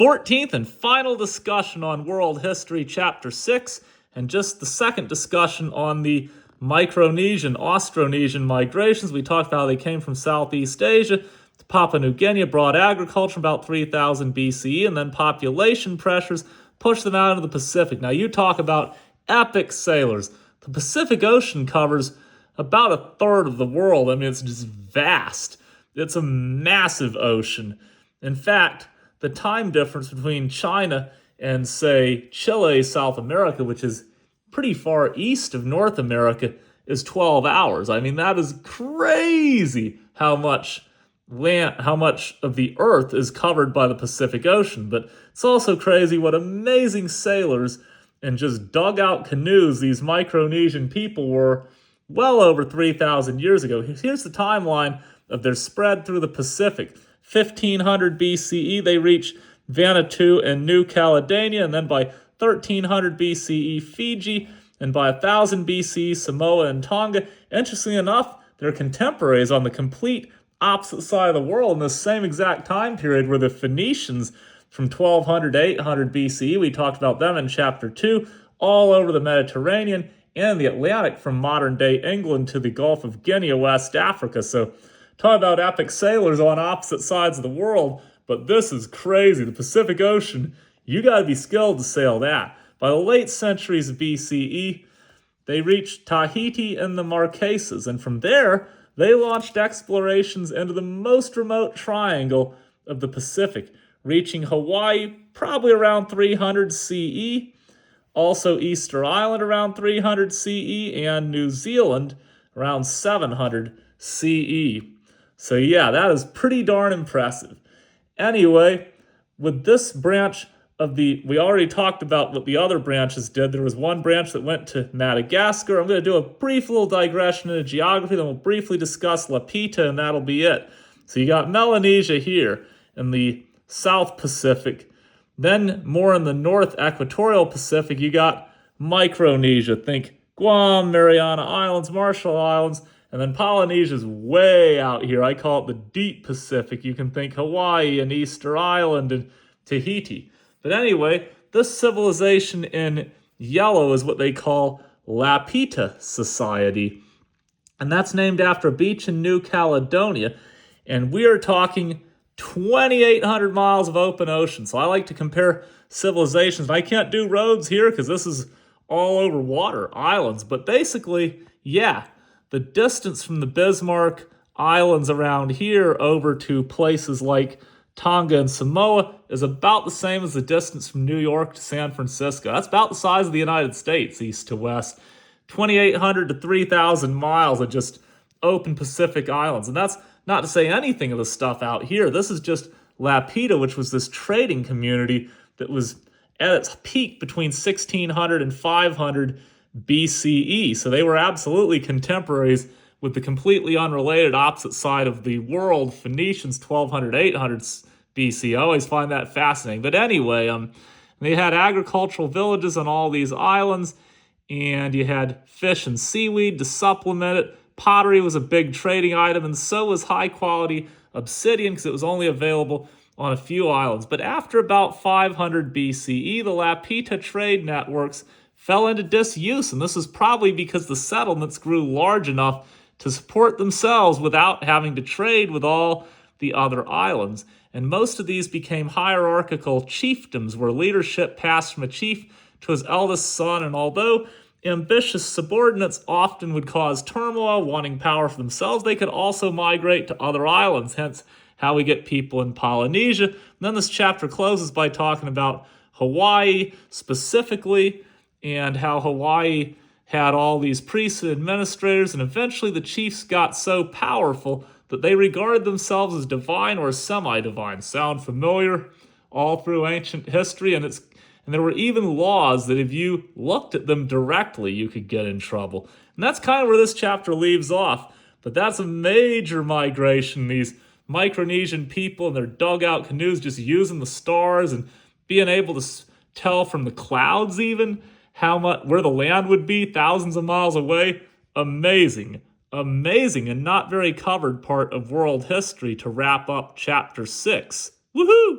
14th and final discussion on world history, chapter 6, and just the second discussion on the Micronesian, Austronesian migrations. We talked about how they came from Southeast Asia to Papua New Guinea, brought agriculture about 3000 BCE, and then population pressures pushed them out into the Pacific. Now, you talk about epic sailors. The Pacific Ocean covers about a third of the world. I mean, it's just vast. It's a massive ocean. In fact, the time difference between China and, say, Chile, South America, which is pretty far east of North America, is 12 hours. I mean, that is crazy how much of the Earth is covered by the Pacific Ocean. But it's also crazy what amazing sailors and just dugout canoes these Micronesian people were well over 3,000 years ago. Here's the timeline of their spread through the Pacific. 1500 BCE, they reach Vanuatu and New Caledonia, and then by 1300 BCE, Fiji, and by 1000 BCE, Samoa and Tonga. Interestingly enough, they're contemporaries on the complete opposite side of the world in the same exact time period where the Phoenicians from 1200 to 800 BCE, we talked about them in chapter 2, all over the Mediterranean and the Atlantic from modern-day England to the Gulf of Guinea, West Africa. So talk about epic sailors on opposite sides of the world, but this is crazy. The Pacific Ocean, you got to be skilled to sail that. By the late centuries of BCE, they reached Tahiti and the Marquesas, and from there, they launched explorations into the most remote triangle of the Pacific, reaching Hawaii probably around 300 CE, also Easter Island around 300 CE, and New Zealand around 700 CE. So yeah, that is pretty darn impressive. Anyway, with this branch of we already talked about what the other branches did. There was one branch that went to Madagascar. I'm going to do a brief little digression into geography, then we'll briefly discuss Lapita, and that'll be it. So you got Melanesia here in the South Pacific. Then more in the North Equatorial Pacific, you got Micronesia. Think Guam, Mariana Islands, Marshall Islands, and then Polynesia's way out here. I call it the Deep Pacific. You can think Hawaii and Easter Island and Tahiti. But anyway, this civilization in yellow is what they call Lapita Society. And that's named after a beach in New Caledonia. And we are talking 2,800 miles of open ocean. So I like to compare civilizations. I can't do roads here because this is all over water, islands. But basically, yeah, the distance from the Bismarck Islands around here over to places like Tonga and Samoa is about the same as the distance from New York to San Francisco. That's about the size of the United States, east to west. 2,800 to 3,000 miles of just open Pacific islands. And that's not to say anything of the stuff out here. This is just Lapita, which was this trading community that was at its peak between 1600 and 500 BCE. So they were absolutely contemporaries with the completely unrelated opposite side of the world, Phoenicians, 1200, 800 BC. I always find that fascinating. But anyway, they had agricultural villages on all these islands, and you had fish and seaweed to supplement it. Pottery was a big trading item, and so was high-quality obsidian because it was only available on a few islands. But after about 500 BCE, the Lapita trade networks fell into disuse, and this is probably because the settlements grew large enough to support themselves without having to trade with all the other islands. And most of these became hierarchical chiefdoms where leadership passed from a chief to his eldest son, and although ambitious subordinates often would cause turmoil, wanting power for themselves, they could also migrate to other islands, hence how we get people in Polynesia. And then this chapter closes by talking about Hawaii specifically, and how Hawaii had all these priests and administrators, and eventually the chiefs got so powerful that they regarded themselves as divine or semi-divine. Sound familiar? All through ancient history, and there were even laws that if you looked at them directly, you could get in trouble. And that's kind of where this chapter leaves off. But that's a major migration, these Micronesian people and their dugout canoes just using the stars and being able to tell from the clouds even where the land would be thousands of miles away. Amazing, and not very covered part of world history to wrap up chapter 6. Woohoo!